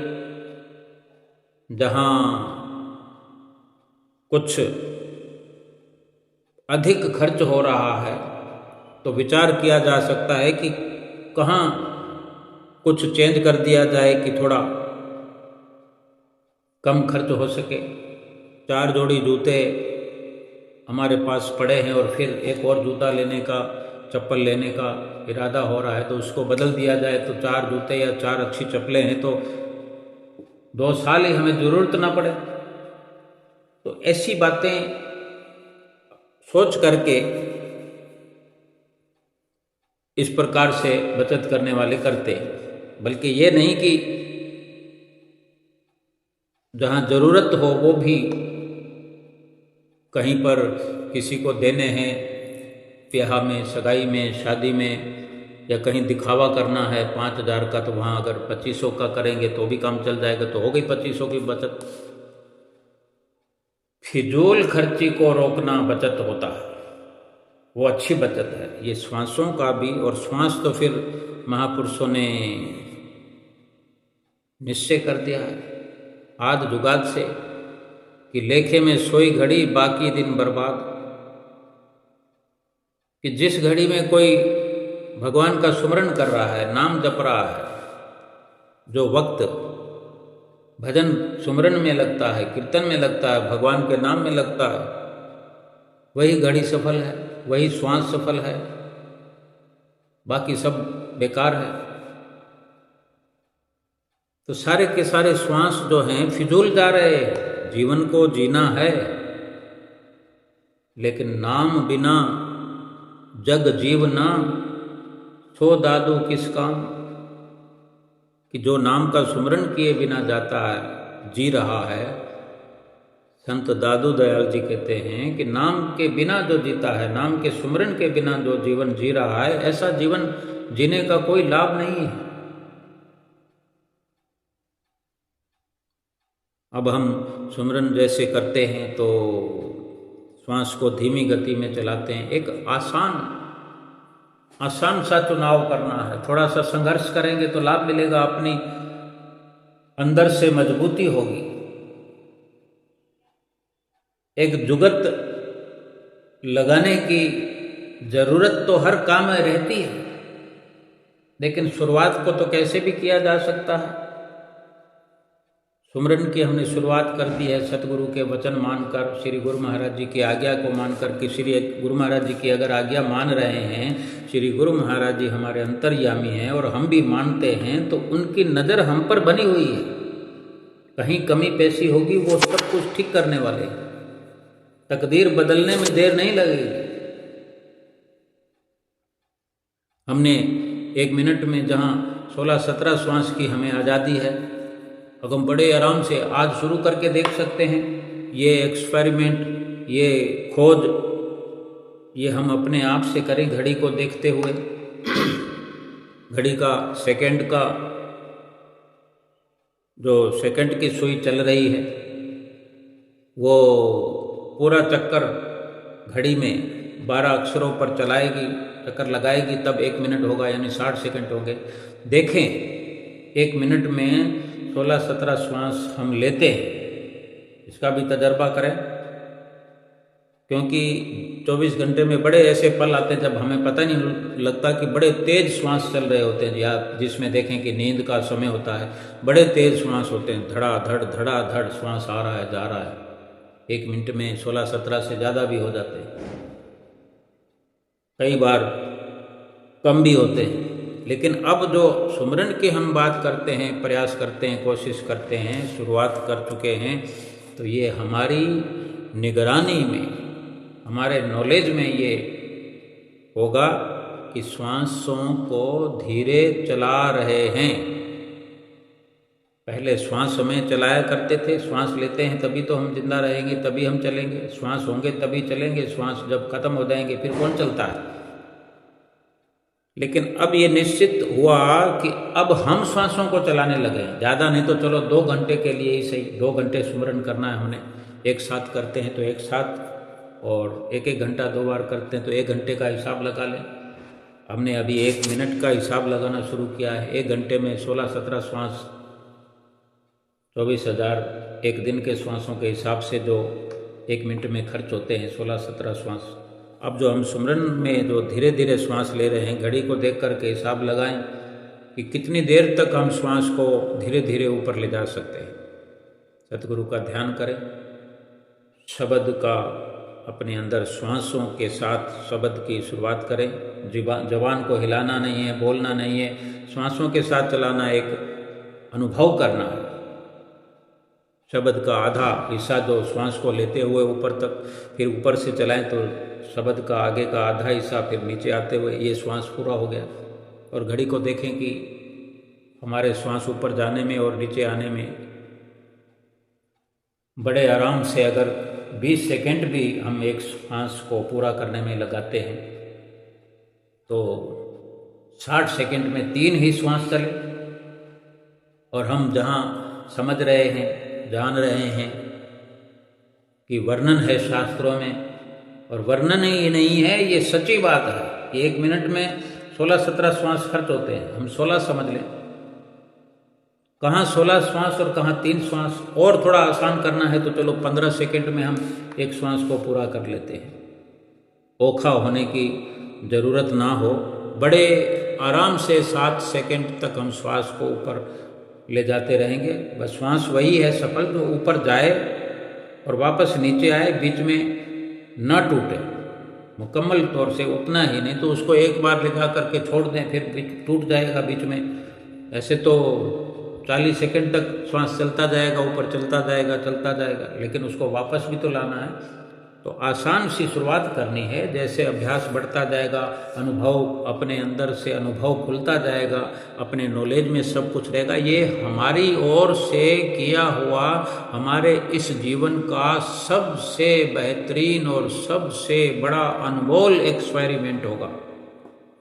जहाँ कुछ अधिक खर्च हो रहा है तो विचार किया जा सकता है कि कहाँ कुछ चेंज कर दिया जाए कि थोड़ा कम खर्च हो सके। 4 जोड़ी जूते हमारे पास पड़े हैं और फिर एक और जूता लेने का, चप्पल लेने का इरादा हो रहा है तो उसको बदल दिया जाए, तो 4 जूते या 4 अच्छी चप्पलें हैं तो 2 साल ही हमें ज़रूरत ना पड़े। तो ऐसी बातें सोच करके इस प्रकार से बचत करने वाले करते, बल्कि ये नहीं कि जहाँ ज़रूरत हो वो भी कहीं पर किसी को देने हैं, ब्याह में, सगाई में, शादी में, या कहीं दिखावा करना है 5,000 का, तो वहाँ अगर 2500 का करेंगे तो भी काम चल जाएगा, तो हो गई 2500 की बचत। फिजूल खर्ची को रोकना बचत होता है, वो अच्छी बचत है। ये श्वासों का भी, और श्वास तो फिर महापुरुषों ने निश्चय कर दिया है आद जुगाद से कि लेखे में सोई घड़ी बाकी दिन बर्बाद, कि जिस घड़ी में कोई भगवान का सुमरण कर रहा है, नाम जप रहा है, जो वक्त भजन सुमरण में लगता है, कीर्तन में लगता है, भगवान के नाम में लगता है, वही घड़ी सफल है, वही श्वास सफल है, बाकी सब बेकार है। तो सारे के सारे श्वास जो हैं फिजूल जा रहे हैं। जीवन को जीना है, लेकिन नाम बिना जग जीवना, सो दादू किस काम, कि जो नाम का सुमरण किए बिना जाता है, जी रहा है। संत दादू दयाल जी कहते हैं कि नाम के बिना जो जीता है, नाम के सुमरण के बिना जो जीवन जी रहा है, ऐसा जीवन जीने का कोई लाभ नहीं है। अब हम सुमरन जैसे करते हैं तो श्वास को धीमी गति में चलाते हैं। एक आसान सा चुनाव करना है, थोड़ा सा संघर्ष करेंगे तो लाभ मिलेगा, अपनी अंदर से मजबूती होगी। एक जुगत लगाने की जरूरत तो हर काम में रहती है, लेकिन शुरुआत को तो कैसे भी किया जा सकता है। सुमरन की हमने शुरुआत कर दी है सतगुरु के वचन मानकर, श्री गुरु महाराज जी की आज्ञा को मानकर, कि श्री गुरु महाराज जी की अगर आज्ञा मान रहे हैं, श्री गुरु महाराज जी हमारे अंतर्यामी हैं और हम भी मानते हैं, तो उनकी नज़र हम पर बनी हुई है। कहीं कमी पेशी होगी वो सब कुछ ठीक करने वाले हैं। तकदीर बदलने में देर नहीं लगेगी। हमने 1 मिनट में जहाँ 16-17 श्वास की हमें आज़ादी है, अगर हम बड़े आराम से आज शुरू करके देख सकते हैं। ये एक्सपेरिमेंट, ये खोज, ये हम अपने आप से करें घड़ी को देखते हुए। घड़ी का सेकंड का जो सेकंड की सुई चल रही है, वो पूरा चक्कर घड़ी में 12 अक्षरों पर चलाएगी, चक्कर लगाएगी, तब 1 मिनट होगा, यानी 60 सेकंड होंगे। देखें 1 मिनट में 16-17 श्वास हम लेते हैं, इसका भी तजर्बा करें, क्योंकि 24 घंटे में बड़े ऐसे पल आते हैं जब हमें पता नहीं लगता कि बड़े तेज श्वास चल रहे होते हैं, या जिसमें देखें कि नींद का समय होता है, बड़े तेज श्वास होते हैं, धड़ा धड़ श्वास आ रहा है, जा रहा है। 1 मिनट में 16-17 से ज़्यादा भी हो जाते हैं, कई बार कम भी होते हैं। लेकिन अब जो सुमरन की हम बात करते हैं, प्रयास करते हैं, कोशिश करते हैं, शुरुआत कर चुके हैं, तो ये हमारी निगरानी में, हमारे नॉलेज में ये होगा कि श्वासों को धीरे चला रहे हैं। पहले श्वास हमें चलाया करते थे, श्वास लेते हैं तभी तो हम जिंदा रहेंगे, तभी हम चलेंगे, श्वास होंगे तभी चलेंगे, श्वास जब खत्म हो जाएंगे फिर कौन चलता है। लेकिन अब ये निश्चित हुआ कि अब हम श्वासों को चलाने लगे। ज़्यादा नहीं तो चलो 2 घंटे के लिए ही सही, 2 घंटे सुमरन करना है हमने, एक साथ करते हैं तो एक साथ, और 1-1 घंटा 2 बार करते हैं तो 1 घंटे का हिसाब लगा लें। हमने अभी 1 मिनट का हिसाब लगाना शुरू किया है। 1 घंटे में 16-17 श्वास, 24,000 एक दिन के श्वासों के हिसाब से जो 1 मिनट में खर्च होते हैं 16-17 श्वास। अब जो हम सुमरन में जो धीरे धीरे श्वास ले रहे हैं, घड़ी को देख कर के हिसाब लगाएं कि कितनी देर तक हम श्वास को धीरे धीरे ऊपर ले जा सकते हैं। सतगुरु का ध्यान करें, शब्द का अपने अंदर श्वासों के साथ शब्द की शुरुआत करें। जबान को हिलाना नहीं है, बोलना नहीं है, श्वासों के साथ चलाना, एक अनुभव करना है। शब्द का आधा हिस्सा जो श्वास को लेते हुए ऊपर तक, फिर ऊपर से चलाएं तो शब्द का आगे का आधा हिस्सा फिर नीचे आते हुए ये श्वास पूरा हो गया। और घड़ी को देखें कि हमारे श्वास ऊपर जाने में और नीचे आने में बड़े आराम से अगर 20 सेकंड भी हम एक श्वास को पूरा करने में लगाते हैं तो 60 सेकंड में 3 ही श्वास चले। और हम जहाँ समझ रहे हैं, जान रहे हैं कि वर्णन है शास्त्रों में, और वर्णन ही नहीं है, ये सच्ची बात है कि 1 मिनट में 16-17 श्वास खर्च होते हैं। हम 16 समझ लें, कहाँ 16 श्वास और कहाँ 3 श्वास। और थोड़ा आसान करना है तो चलो 15 सेकंड में हम एक श्वास को पूरा कर लेते हैं। ओखा होने की ज़रूरत ना हो, बड़े आराम से 7 सेकंड तक हम श्वास को ऊपर ले जाते रहेंगे। बस श्वास वही है सफल, जो ऊपर जाए और वापस नीचे आए, बीच में न टूटे, मुकम्मल तौर से उतना ही। नहीं तो उसको एक बार लगा करके छोड़ दें, फिर टूट जाएगा बीच में। ऐसे तो 40 सेकंड तक श्वास चलता जाएगा, ऊपर चलता जाएगा, लेकिन उसको वापस भी तो लाना है। तो आसान सी शुरुआत करनी है। जैसे अभ्यास बढ़ता जाएगा, अनुभव अपने अंदर से अनुभव खुलता जाएगा, अपने नॉलेज में सब कुछ रहेगा। ये हमारी ओर से किया हुआ हमारे इस जीवन का सबसे बेहतरीन और सबसे बड़ा अनमोल एक्सपेरिमेंट होगा।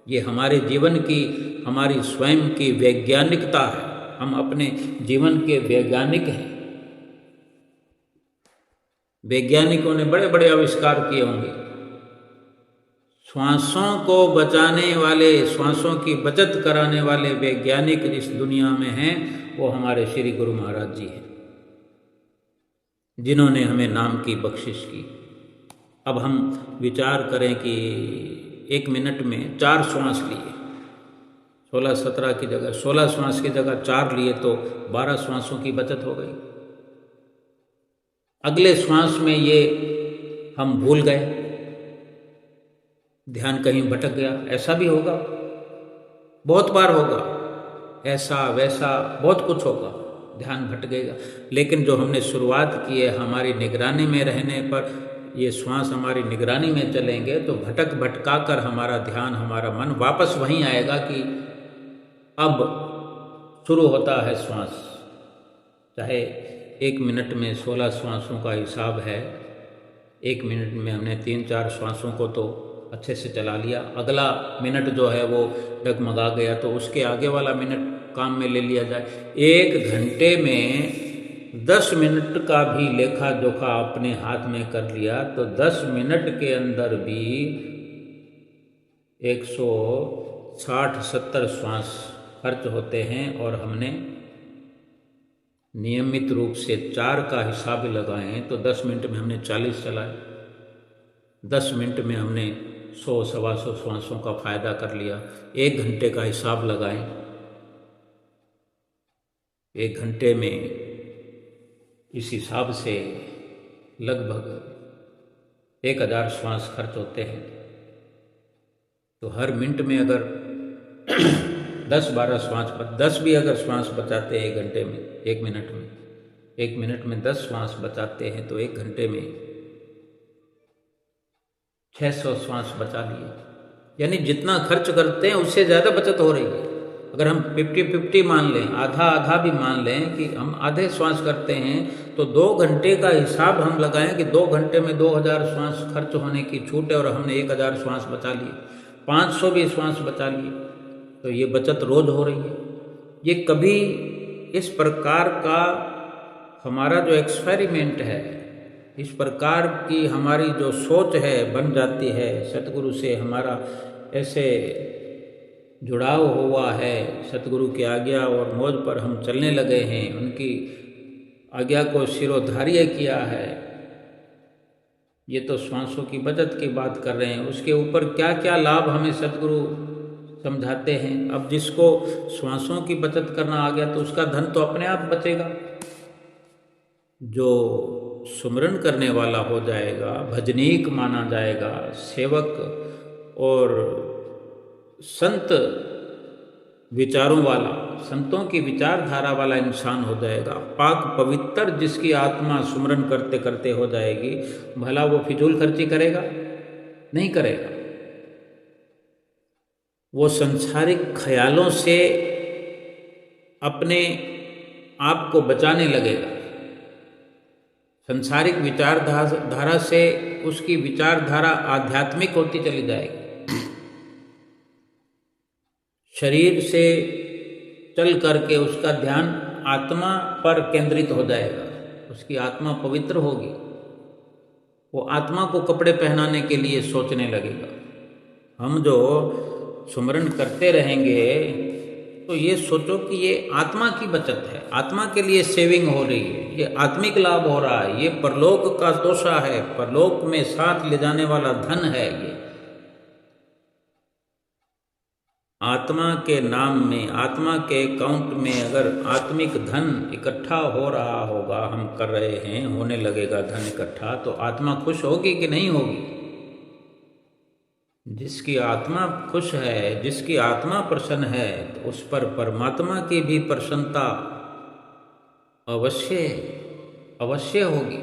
ये हमारे जीवन की, हमारी स्वयं की वैज्ञानिकता है। हम अपने जीवन के वैज्ञानिक हैं। वैज्ञानिकों ने बड़े बड़े आविष्कार किए होंगे। श्वासों को बचाने वाले, श्वासों की बचत कराने वाले वैज्ञानिक इस दुनिया में हैं, वो हमारे श्री गुरु महाराज जी हैं, जिन्होंने हमें नाम की बख्शिश की। अब हम विचार करें कि 1 मिनट में 4 श्वास लिए, 16-17 की जगह 16 श्वास की जगह 4 लिए तो 12 श्वासों की बचत हो गई। अगले श्वास में ये हम भूल गए, ध्यान कहीं भटक गया, ऐसा भी होगा, बहुत बार होगा, ऐसा वैसा बहुत कुछ होगा, ध्यान भटकेगा। लेकिन जो हमने शुरुआत की है, हमारी निगरानी में रहने पर ये श्वास हमारी निगरानी में चलेंगे तो भटका कर हमारा ध्यान, हमारा मन वापस वहीं आएगा कि अब शुरू होता है श्वास। चाहे 1 मिनट में 16 श्वासों का हिसाब है, 1 मिनट में हमने 3-4 श्वासों को तो अच्छे से चला लिया। अगला मिनट जो है वो डगमगा गया तो उसके आगे वाला मिनट काम में ले लिया जाए। 1 घंटे में 10 मिनट का भी लेखा जोखा अपने हाथ में कर लिया तो 10 मिनट के अंदर भी 160-70 श्वास खर्च होते हैं। और हमने नियमित रूप से 4 का हिसाब लगाएं तो 10 मिनट में हमने 40 चलाए, 10 मिनट में हमने 100-125 श्वासों का फायदा कर लिया। 1 घंटे का हिसाब लगाएं, 1 घंटे में इस हिसाब से लगभग 1000 श्वास खर्च होते हैं। तो हर मिनट में अगर 10-12 श्वास, 10 भी अगर श्वास बचाते हैं 1 घंटे में, 1 मिनट में, 1 मिनट में 10 श्वास बचाते हैं तो 1 घंटे में 600 श्वास बचा लिए। यानी जितना खर्च करते हैं उससे ज़्यादा बचत हो रही है। अगर हम 50-50 मान लें, आधा भी मान लें कि हम आधे श्वास करते हैं तो 2 घंटे का हिसाब हम लगाएं कि 2 घंटे में 2000 श्वास खर्च होने की छूट है और हमने 1000 श्वास बचा लिए, 500 भी श्वास बचा लिए। तो ये बचत रोज हो रही है। ये कभी इस प्रकार का हमारा जो एक्सपेरिमेंट है, इस प्रकार की हमारी जो सोच है बन जाती है, सतगुरु से हमारा ऐसे जुड़ाव हुआ है, सतगुरु की आज्ञा और मौज पर हम चलने लगे हैं, उनकी आज्ञा को शिरोधार्य किया है। ये तो श्वासों की बचत की बात कर रहे हैं, उसके ऊपर क्या क्या लाभ हमें सतगुरु समझाते हैं। अब जिसको श्वासों की बचत करना आ गया तो उसका धन तो अपने आप बचेगा। जो सुमरन करने वाला हो जाएगा, भजनीक माना जाएगा, सेवक और संत विचारों वाला, संतों की विचारधारा वाला इंसान हो जाएगा, पाक पवित्र जिसकी आत्मा सुमरन करते करते हो जाएगी, भला वो फिजूल खर्ची करेगा? नहीं करेगा। वो संसारिक ख्यालों से अपने आप को बचाने लगेगा। संसारिक विचारधारा से उसकी विचारधारा आध्यात्मिक होती चली जाएगी। शरीर से चल करके उसका ध्यान आत्मा पर केंद्रित हो जाएगा, उसकी आत्मा पवित्र होगी। वो आत्मा को कपड़े पहनाने के लिए सोचने लगेगा। हम जो सुमरन करते रहेंगे तो ये सोचो कि ये आत्मा की बचत है, आत्मा के लिए सेविंग हो रही है, ये आत्मिक लाभ हो रहा है, ये परलोक का तोषा है, परलोक में साथ ले जाने वाला धन है। ये आत्मा के नाम में, आत्मा के अकाउंट में अगर आत्मिक धन इकट्ठा हो रहा होगा, हम कर रहे हैं, होने लगेगा धन इकट्ठा, तो आत्मा खुश होगी कि नहीं होगी? जिसकी आत्मा खुश है, जिसकी आत्मा प्रसन्न है, तो उस पर परमात्मा की भी प्रसन्नता अवश्य अवश्य होगी।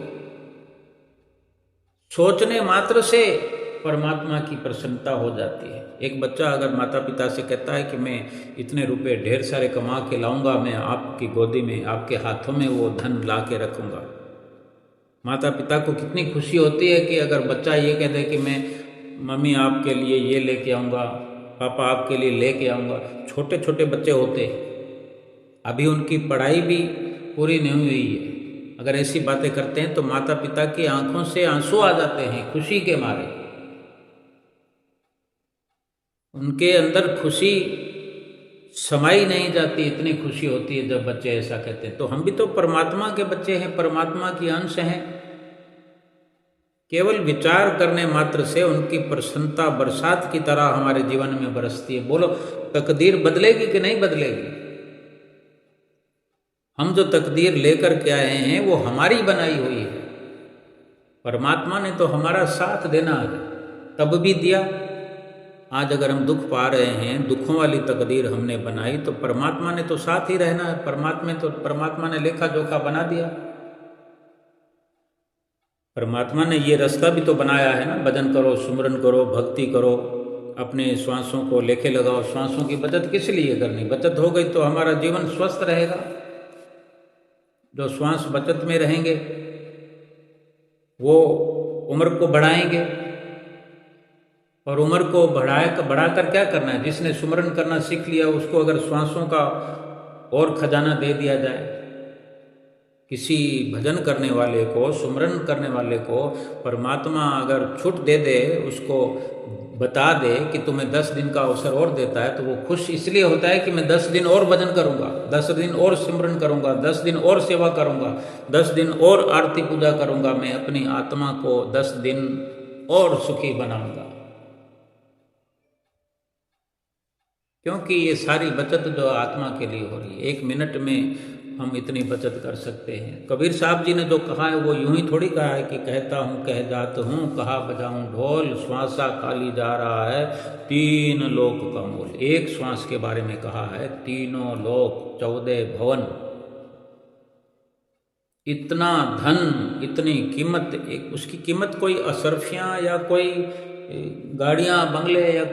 सोचने मात्र से परमात्मा की प्रसन्नता हो जाती है। एक बच्चा अगर माता पिता से कहता है कि मैं इतने रुपए ढेर सारे कमा के लाऊंगा, मैं आपकी गोदी में, आपके हाथों में वो धन ला के रखूंगा, माता पिता को कितनी खुशी होती है कि अगर बच्चा ये कह दे कि मैं मम्मी आपके लिए ये लेके आऊँगा, पापा आपके लिए लेके आऊँगा। छोटे छोटे बच्चे होते हैं, अभी उनकी पढ़ाई भी पूरी नहीं हुई है, अगर ऐसी बातें करते हैं तो माता पिता की आंखों से आंसू आ जाते हैं खुशी के मारे। उनके अंदर खुशी समाई नहीं जाती, इतनी खुशी होती है जब बच्चे ऐसा कहते हैं। तो हम भी तो परमात्मा के बच्चे हैं, परमात्मा की अंश हैं। केवल विचार करने मात्र से उनकी प्रसन्नता बरसात की तरह हमारे जीवन में बरसती है। बोलो, तकदीर बदलेगी कि नहीं बदलेगी? हम जो तकदीर लेकर के आए हैं वो हमारी बनाई हुई है। परमात्मा ने तो हमारा साथ देना है, तब भी दिया। आज अगर हम दुख पा रहे हैं, दुखों वाली तकदीर हमने बनाई, तो परमात्मा ने तो साथ ही रहना है। परमात्मा ने लेखा जोखा बना दिया। परमात्मा ने ये रास्ता भी तो बनाया है ना, भजन करो, सुमरन करो, भक्ति करो, अपने श्वासों को लेके लगाओ। श्वासों की बचत किस लिए करनी? बचत हो गई तो हमारा जीवन स्वस्थ रहेगा। जो श्वास बचत में रहेंगे वो उम्र को बढ़ाएंगे, और उम्र को बढ़ाकर क्या करना है? जिसने सुमरन करना सीख लिया उसको अगर श्वासों का और खजाना दे दिया जाए, किसी भजन करने वाले को, सुमरन करने वाले को परमात्मा अगर छूट दे दे, उसको बता दे कि तुम्हें 10 दिन का अवसर और देता है, तो वो खुश इसलिए होता है कि मैं 10 दिन और भजन करूंगा, 10 दिन और सिमरन करूंगा, 10 दिन और सेवा करूंगा, 10 दिन और आरती पूजा करूंगा, मैं अपनी आत्मा को 10 दिन और सुखी बनाऊंगा। क्योंकि ये सारी बचत जो आत्मा के लिए हो रही है, 1 मिनट में हम इतनी बचत कर सकते हैं। कबीर साहब जी ने जो कहा है वो यूं ही थोड़ी कहा है कि कहता हूँ कह जात हूँ, कहा बजाऊं ढोल, श्वासा खाली जा रहा है 3 लोक का मोल। एक श्वास के बारे में कहा है, 3 लोक 14 भवन, इतना धन, इतनी कीमत। उसकी कीमत कोई असरफियाँ या कोई गाड़ियाँ, बंगले या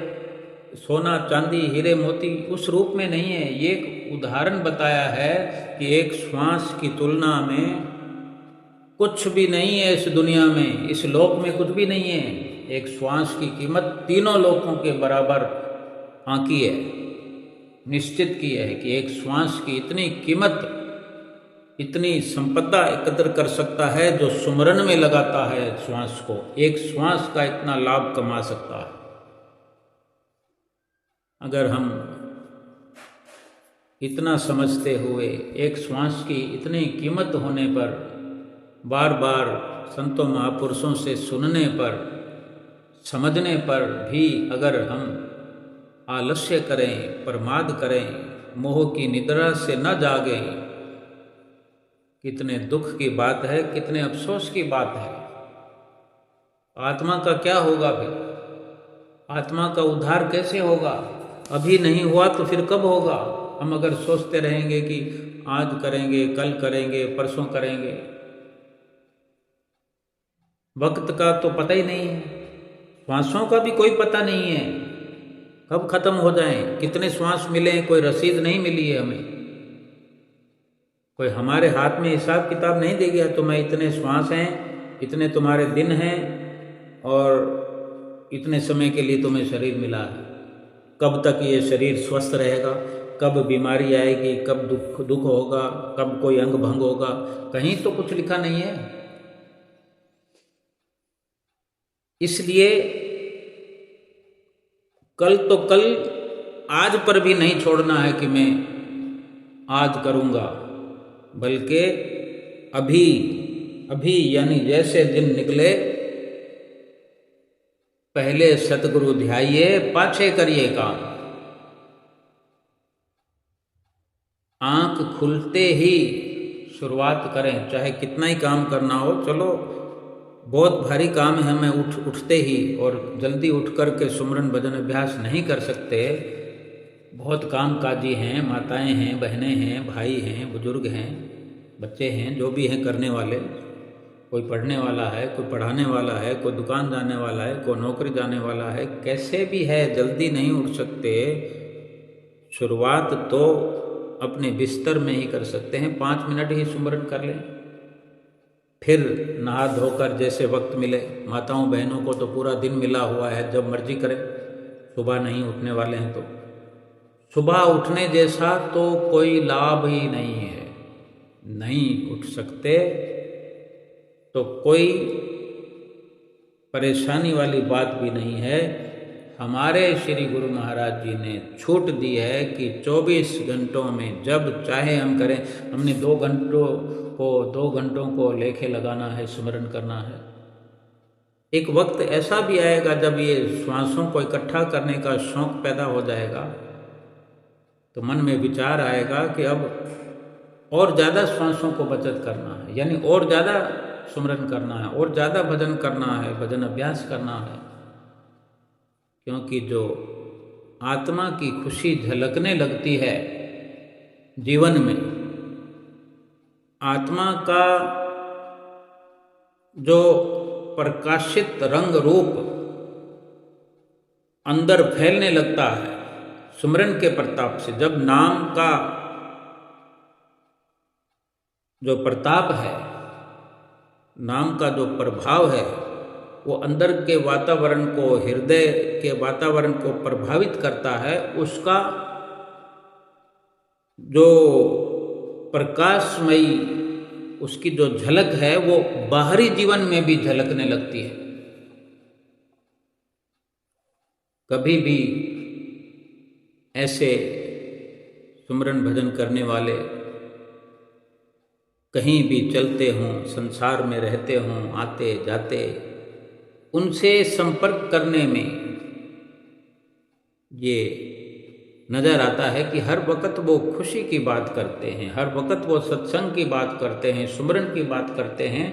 सोना चांदी हीरे मोती उस रूप में नहीं है। ये एक उदाहरण बताया है कि एक श्वास की तुलना में कुछ भी नहीं है इस दुनिया में, इस लोक में कुछ भी नहीं है। एक श्वास की कीमत 3 लोकों के बराबर आंकी है, निश्चित की है कि एक श्वास की इतनी कीमत, इतनी संपदा एकत्र कर सकता है जो सुमरन में लगाता है श्वास को। एक श्वास का इतना लाभ कमा सकता है। अगर हम इतना समझते हुए, एक श्वास की इतनी कीमत होने पर, बार बार संतों महापुरुषों से सुनने पर, समझने पर भी अगर हम आलस्य करें, प्रमाद करें, मोह की निद्रा से न जागें कितने दुख की बात है, कितने अफसोस की बात है। आत्मा का क्या होगा फिर? आत्मा का उद्धार कैसे होगा? अभी नहीं हुआ तो फिर कब होगा? हम अगर सोचते रहेंगे कि आज करेंगे, कल करेंगे, परसों करेंगे, वक्त का तो पता ही नहीं है, श्वासों का भी कोई पता नहीं है कब खत्म हो जाएं, कितने श्वास मिले, कोई रसीद नहीं मिली है हमें। कोई हमारे हाथ में हिसाब किताब नहीं दे गया, तुम्हें इतने श्वास हैं, इतने तुम्हारे दिन हैं और इतने समय के लिए तुम्हें शरीर मिला है। कब तक ये शरीर स्वस्थ रहेगा, कब बीमारी आएगी, कब दुख होगा, कब कोई अंग भंग होगा, कहीं तो कुछ लिखा नहीं है। इसलिए कल तो कल, आज पर भी नहीं छोड़ना है कि मैं आज करूँगा, बल्कि अभी अभी यानी जैसे दिन निकले पहले सतगुरु ध्याइए, पाछे करिए काम। आंख खुलते ही शुरुआत करें, चाहे कितना ही काम करना हो। चलो बहुत भारी काम है, मैं उठते ही और जल्दी उठ कर के सुमरन भजन अभ्यास नहीं कर सकते। बहुत काम काजी हैं, माताएं हैं, बहनें हैं, भाई हैं, बुजुर्ग हैं, बच्चे हैं, जो भी हैं करने वाले। कोई पढ़ने वाला है, कोई पढ़ाने वाला है, कोई दुकान जाने वाला है, कोई नौकरी जाने वाला है, कैसे भी है, जल्दी नहीं उठ सकते। शुरुआत तो अपने बिस्तर में ही कर सकते हैं, 5 मिनट ही सुमरन कर लें, फिर नहा धोकर जैसे वक्त मिले। माताओं बहनों को तो पूरा दिन मिला हुआ है, जब मर्जी करें। सुबह नहीं उठने वाले हैं तो सुबह उठने जैसा तो कोई लाभ ही नहीं है। नहीं उठ सकते तो कोई परेशानी वाली बात भी नहीं है। हमारे श्री गुरु महाराज जी ने छूट दी है कि 24 घंटों में जब चाहे हम करें। हमने 2 घंटों को लेखे लगाना है, स्मरण करना है। एक वक्त ऐसा भी आएगा जब ये श्वासों को इकट्ठा करने का शौक पैदा हो जाएगा, तो मन में विचार आएगा कि अब और ज़्यादा श्वासों को बचत करना है, यानी और ज़्यादा सुमरन करना है, और ज़्यादा भजन करना है, भजन अभ्यास करना है। क्योंकि जो आत्मा की खुशी झलकने लगती है जीवन में, आत्मा का जो प्रकाशित रंग रूप अंदर फैलने लगता है सुमरन के प्रताप से, जब नाम का जो प्रताप है, नाम का जो प्रभाव है, वो अंदर के वातावरण को, हृदय के वातावरण को प्रभावित करता है, उसका जो प्रकाशमयी उसकी जो झलक है वो बाहरी जीवन में भी झलकने लगती है। कभी भी ऐसे सुमरन भजन करने वाले कहीं भी चलते हों, संसार में रहते हों, आते जाते, उनसे संपर्क करने में ये नज़र आता है कि हर वक्त वो खुशी की बात करते हैं, हर वक्त वो सत्संग की बात करते हैं, सुमरन की बात करते हैं,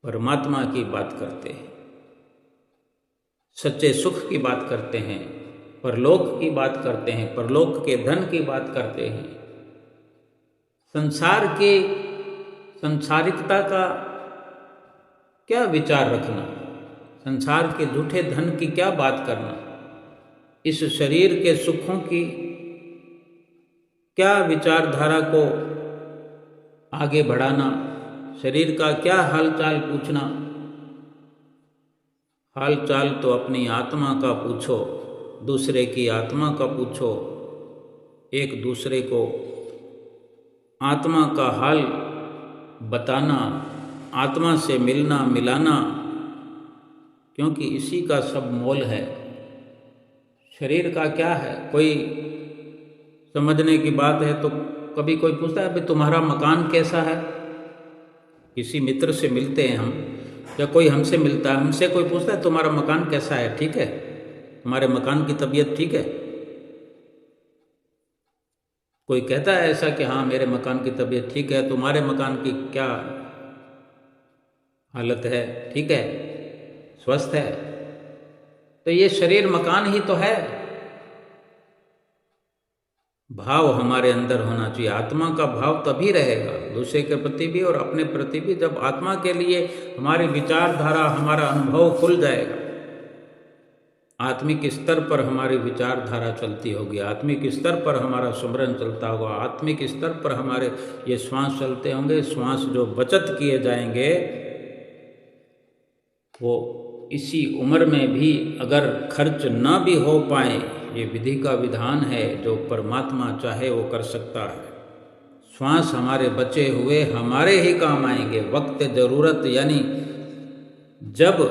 परमात्मा की बात करते हैं, सच्चे सुख की बात करते हैं, परलोक की बात करते हैं, परलोक के धन की बात करते हैं। संसार के संसारिकता का क्या विचार रखना, संसार के झूठे धन की क्या बात करना, इस शरीर के सुखों की क्या विचारधारा को आगे बढ़ाना, शरीर का क्या हालचाल पूछना। हालचाल तो अपनी आत्मा का पूछो, दूसरे की आत्मा का पूछो। एक दूसरे को आत्मा का हाल बताना, आत्मा से मिलना मिलाना, क्योंकि इसी का सब मोल है। शरीर का क्या है, कोई समझने की बात है तो कभी कोई पूछता है भाई तुम्हारा मकान कैसा है। किसी मित्र से मिलते हैं हम, या कोई हमसे मिलता है, हमसे कोई पूछता है तुम्हारा मकान कैसा है, ठीक है, तुम्हारे मकान की तबीयत ठीक है। कोई कहता है ऐसा कि हाँ मेरे मकान की तबीयत ठीक है, तुम्हारे मकान की क्या हालत है? ठीक है, स्वस्थ है? तो ये शरीर मकान ही तो है। भाव हमारे अंदर होना चाहिए। आत्मा का भाव तभी रहेगा दूसरे के प्रति भी और अपने प्रति भी, जब आत्मा के लिए हमारी विचारधारा, हमारा अनुभव खुल जाएगा। आत्मिक स्तर पर हमारी विचारधारा चलती होगी, आत्मिक स्तर पर हमारा सुमरन चलता होगा, आत्मिक स्तर पर हमारे ये श्वास चलते होंगे। श्वास जो बचत किए जाएंगे वो इसी उम्र में भी अगर खर्च ना भी हो पाए, ये विधि का विधान है, जो परमात्मा चाहे वो कर सकता है। श्वास हमारे बचे हुए हमारे ही काम आएंगे। वक्त ज़रूरत, यानी जब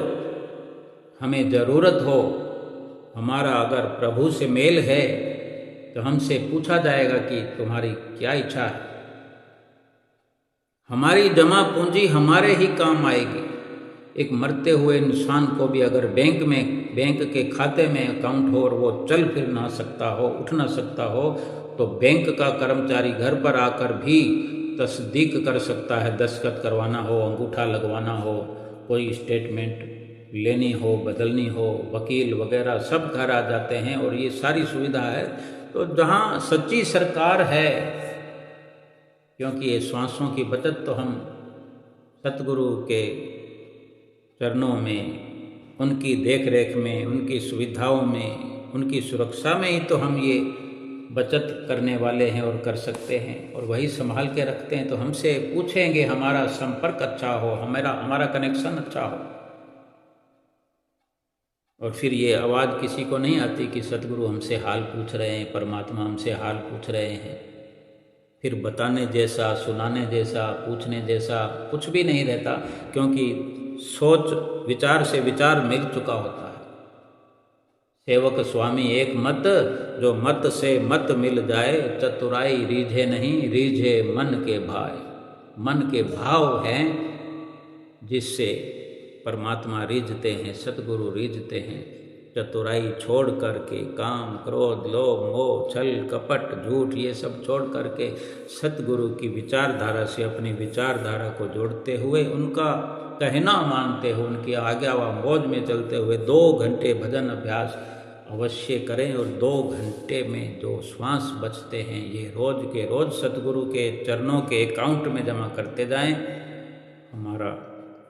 हमें ज़रूरत हो, हमारा अगर प्रभु से मेल है तो हमसे पूछा जाएगा कि तुम्हारी क्या इच्छा है। हमारी जमा पूंजी हमारे ही काम आएगी। एक मरते हुए इंसान को भी अगर बैंक के खाते में अकाउंट हो और वो चल फिर ना सकता हो, उठ ना सकता हो, तो बैंक का कर्मचारी घर पर आकर भी तस्दीक कर सकता है। दस्तखत करवाना हो, अंगूठा लगवाना हो, कोई स्टेटमेंट लेनी हो, बदलनी हो, वकील वगैरह सब घर आ जाते हैं और ये सारी सुविधा है। तो जहाँ सच्ची सरकार है, क्योंकि ये श्वासों की बचत तो हम सतगुरु के चरणों में, उनकी देख रेख में, उनकी सुविधाओं में, उनकी सुरक्षा में ही तो हम ये बचत करने वाले हैं और कर सकते हैं, और वही संभाल के रखते हैं। तो हमसे पूछेंगे, हमारा संपर्क अच्छा हो, हमारा कनेक्शन अच्छा हो, और फिर ये आवाज़ किसी को नहीं आती कि सतगुरु हमसे हाल पूछ रहे हैं, परमात्मा हमसे हाल पूछ रहे हैं। फिर बताने जैसा, सुनाने जैसा, पूछने जैसा कुछ भी नहीं रहता, क्योंकि सोच विचार से विचार मिल चुका होता है। सेवक स्वामी एक मत, जो मत से मत मिल जाए, चतुराई रीझे नहीं, रीझे मन के भाई। मन के भाव हैं जिससे परमात्मा रीझते हैं, सतगुरु रीझते हैं। चतुराई छोड़ करके, काम क्रोध लोभ मोह छल कपट झूठ ये सब छोड़ करके सतगुरु की विचारधारा से अपनी विचारधारा को जोड़ते हुए, उनका कहना मानते हुए, उनकी आज्ञा व मौज में चलते हुए 2 घंटे भजन अभ्यास अवश्य करें। और 2 घंटे में जो श्वास बचते हैं, ये रोज के रोज सतगुरु के चरणों के अकाउंट में जमा करते जाएं। हमारा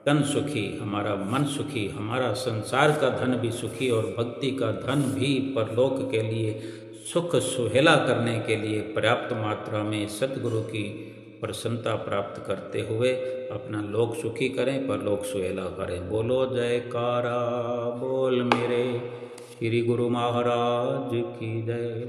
तन सुखी, हमारा मन सुखी, हमारा संसार का धन भी सुखी, और भक्ति का धन भी परलोक के लिए सुख सुहेला करने के लिए पर्याप्त मात्रा में सतगुरु की प्रसन्नता प्राप्त करते हुए अपना लोक सुखी करें, परलोक सुहेला करें। बोलो जयकारा बोल मेरे श्री गुरु महाराज की जय।